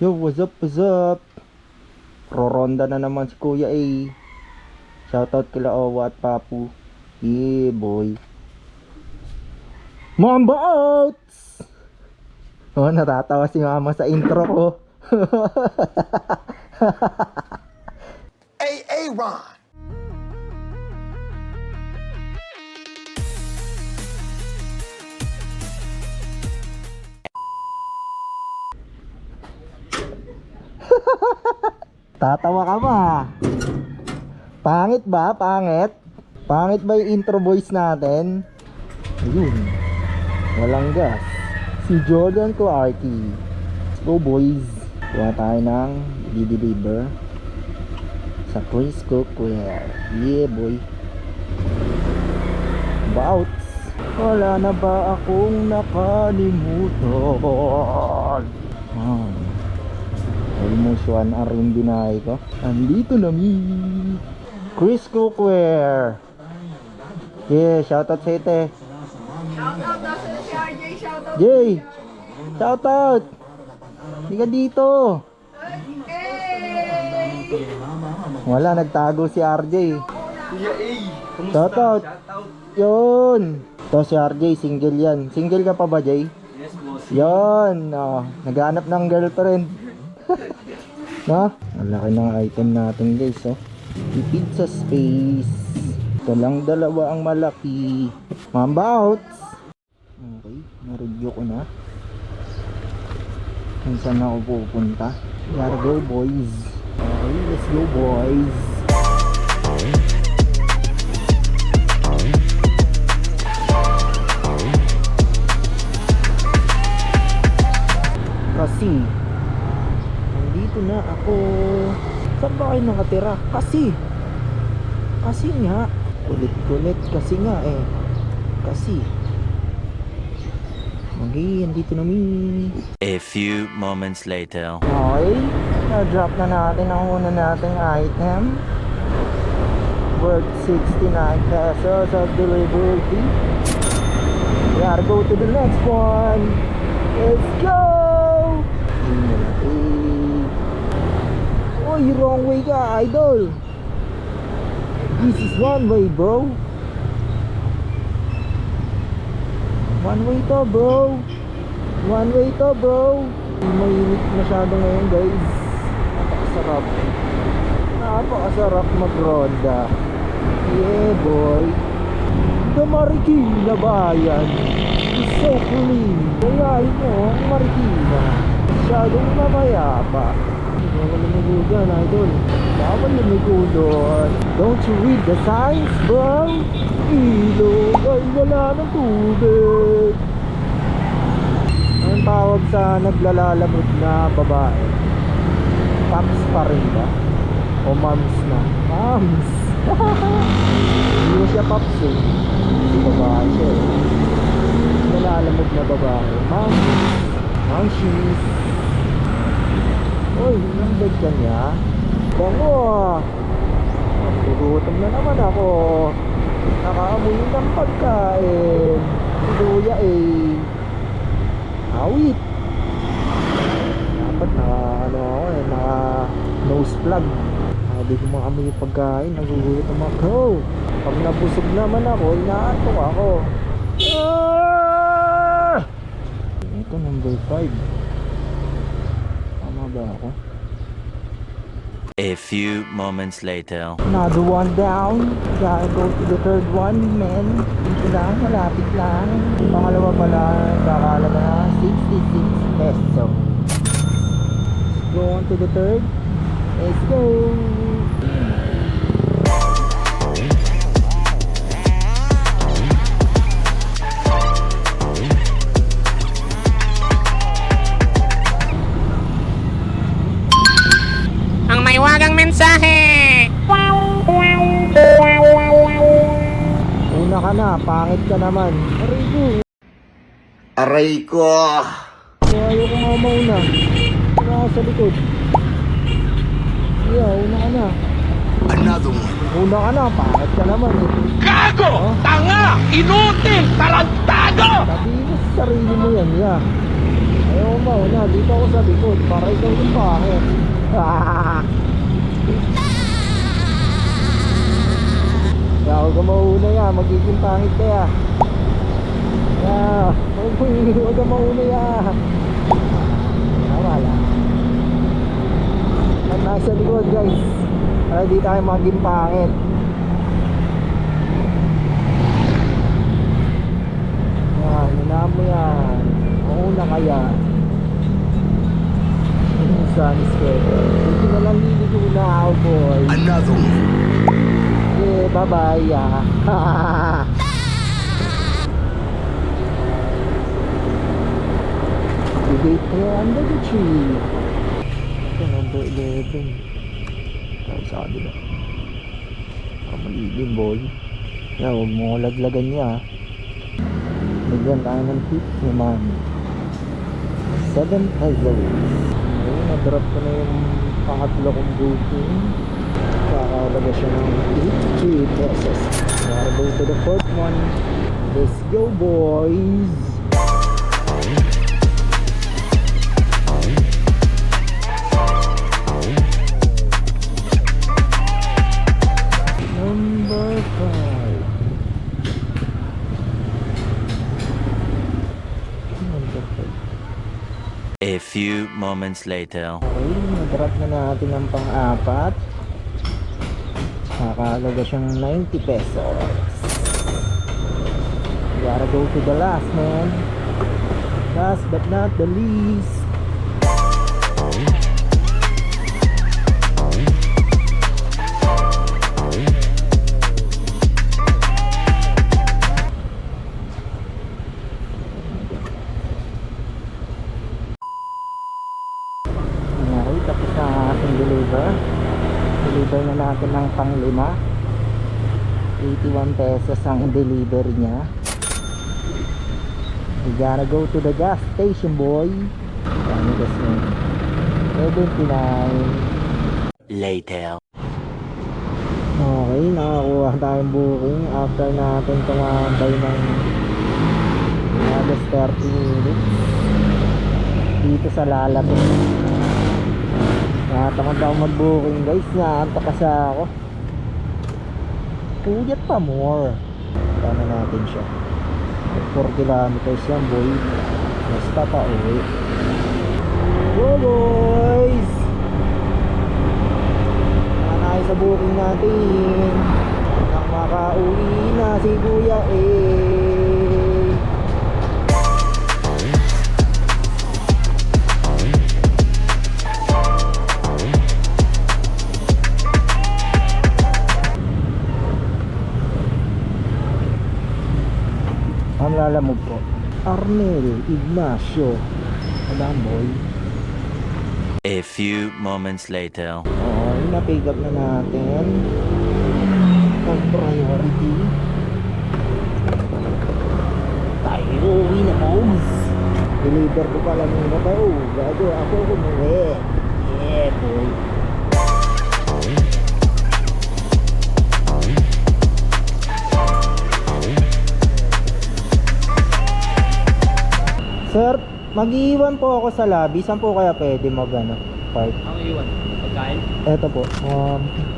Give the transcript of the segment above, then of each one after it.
Yo, what's up, what's up? Roronda na naman si Kuya A. Shoutout kila Owa at Papu. Yeah, boy. Mamba outs! Oh, natatawa si Mama sa intro ko. Hey, Ron. Tatawa ka ba? Pangit ba? Pangit? Pangit ba yung intro voice natin? Ayun. Walang gas. Si Jordan Clarky. Let's go, boys. Kuha tayo ng i-deliver sa Chris Cookware. Yeah, boy. Bouts. Wala na ba akong nakalimutan? Almost 1 hour yung dinahay ko. Andito na mi. Chris Cookware. Yeah, shoutout sa ite. Shoutout daw sa si RJ, shoutout. Jay, shoutout. Hindi ka dito. Hey! Wala, nagtago si RJ. Shoutout. Yun. Ito si RJ, single yan. Single ka pa ba, Jay? Yes, boss. Yun. Oh, naghanap ng girlfriend. No? Ang laki ng item natin, guys. Oh. Tipid sa space. Ito lang dalawa ang malaki. Mambouts. Okay, na-review ko na. Kung saan ako pupunta. Gotta go, boys. Okay, let's go, boys. Kasi nandito na ako. Saan ba kayo nakatira? Kasi nga kulit kasi nga kasi okay, andito na mi. A few moments later. Okay, na-drop na natin ang una nating item worth 69 pesos of delivery fee. We gotta go to the next one. Let's go! Oy, wrong way ka, idol. This is one way, bro. One way to, bro. One way to, bro. Mainit masyado ngayon, guys. Napakasarap. Napakasarap mag-ronda. Yeah, boy. The Marikina bayan is so clean. Kayahin mo ang Marikina. Masyadong mamayapa. Bawal lumigo dyan, idol. Bawal lumigo doon. Don't you read the signs, bro? Ilog ay wala ng tubig. Anong tawag sa naglalalamog na babae? Paps pa rin ba? O moms na? Moms! Hindi mo siya paps eh. Hindi babae siya eh. Naglalalamog na babae. Moms! Momshies! Uy, nandad ka niya? Bango ah! Nagugutom na naman ako. Nakaamoy ng pagkain. Luya eh. Awit. Dapat naka nose plug. Hindi ko maamoy yung pagkain. Nagugutom ako. Pag nabusog naman ako, inaantok ako. Ah! Ito number 5. Tama ba ako? A few moments later. Another one down. Gotta go to the third one, man. Dito lang, malapit lang. Pangalawa pala, kakalaga na 66 peso. Let's go on to the third. Let's go. Ang may wagang mensahe. Una ka na, pangit ka naman. Arigo. Aray ko. Ayaw ko nga mauna. Una ka sa likod. Yeah, una ka na. Another one. Una ka na, pangit ka naman eh. Gago! Tanga! Inutil! Tarantado! Sabihin mo sa sarili mo yan, yeah. Ayaw mauna. Dito ako sa likod. Para ikaw yung pangit. Kaya huwag ka mauna yan. Magiging pangit ka ya. Huwag ka mauna ya. Wala. At nasa likod guys. Para di tayo maging pangit. Yan, hinaan mo yan. Mauna kaya. Sun is scared. Hindi na lang liligo na ako boy. Another one. Yeah, bye bye ya. Debate here under the tree. Ito, number 11. Tayo sa kabila. Malilim boy. Yeah, huwag mo laglagan niya. Lagyan tayo ng tip naman. 7 pesos. Ayun, na-drop ko na yung pangatlo kong booking. Kakalaga siya ng 3 pesos. Gotta go to the fourth one. Let's go boys. Number 5. A few moments later. Okay, nag-drop na natin ang pang-apat. Nakakalaga siyang 90 pesos. Gotta go to the last man. Last but not the least. Okay, tapos na ating deliver. Deliver na natin ng pang-5. 81 pesos ang delivery niya. We gotta go to the gas station boy. Ano kasi 79. Later. Okay, nakakuha tayong booking after natin tumambay ng halos 30 minutes dito sa lalabas. Nakatakot ako mag-booking guys, naantok kasi ako. Puyat pa more. Paano natin siya? 4 kilometers yan boy. Basta pa uwi. Go boys! Tayo sa booking natin. Nang makauwi na si Kuya eh. Ang lalamog po Arnel Ignacio. Alam boy. A few moments later. Okay, na-pick up na natin ang priority. Tayo uwi na boys. Deliver ko pala muna ba? Bago ako umuwi. Yeah boy. Sir, mag-iwan po ako sa lobby. Saan po kaya pwede mag-ano? Park? Ang iwan, pagkain. Eto po,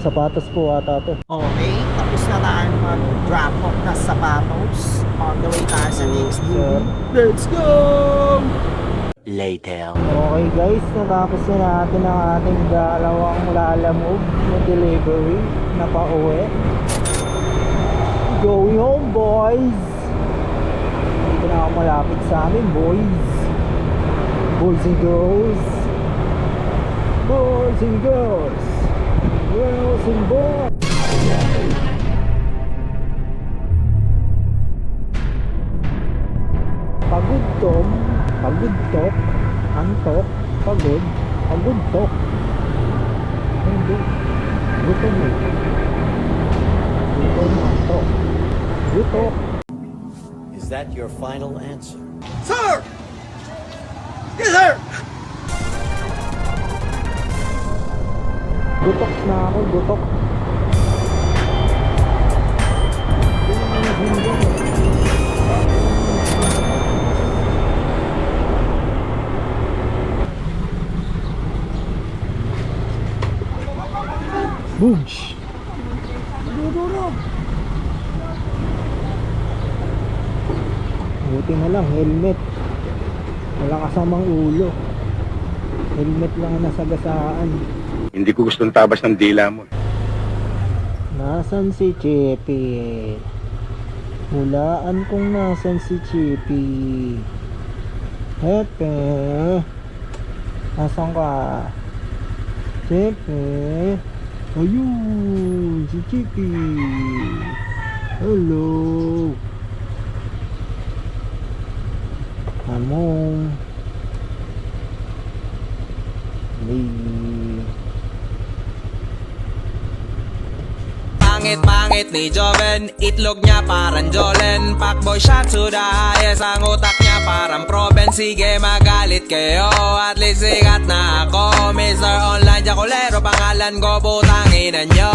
sapatos po ata to. Okay, tapos na tayo mag-drop off na sapatos. On the way tayo sa next Sir. room. Let's go! Later. Okay guys, natapos na natin ang ating dalawang lalamove na delivery na pa-uwi. Going home boys! Dito na ako malapit sa amin boys. Boys and girls. Boys and girls. Girls and boys. Pagod tom, pagod tok, antok, pagod, pagod tok. Hindi. Gutom eh. Gutom, antok. Gutok. Is that your final answer? Sir! Yes, sir! Gutok na ako, gutok. Boosh! Buti na lang, helmet. Wala kasamang ulo. Helmet lang ang nasagasaan. Hindi ko gustong tabas ng dila mo. Nasaan si Chepe? Hulaan kung nasaan si Chepe. Chepe? Nasaan ka? Chepe? Ayun! Si Chepe! Hello! Among Pangit-pangit ni Joven, itlog niya parang Jolen. Pakboy shot to the highest, ang utak niya parang Proven. Sige magalit kayo, at least sikat na ako. Mr. Online Jacolero, pangalan ko, putang ina nyo.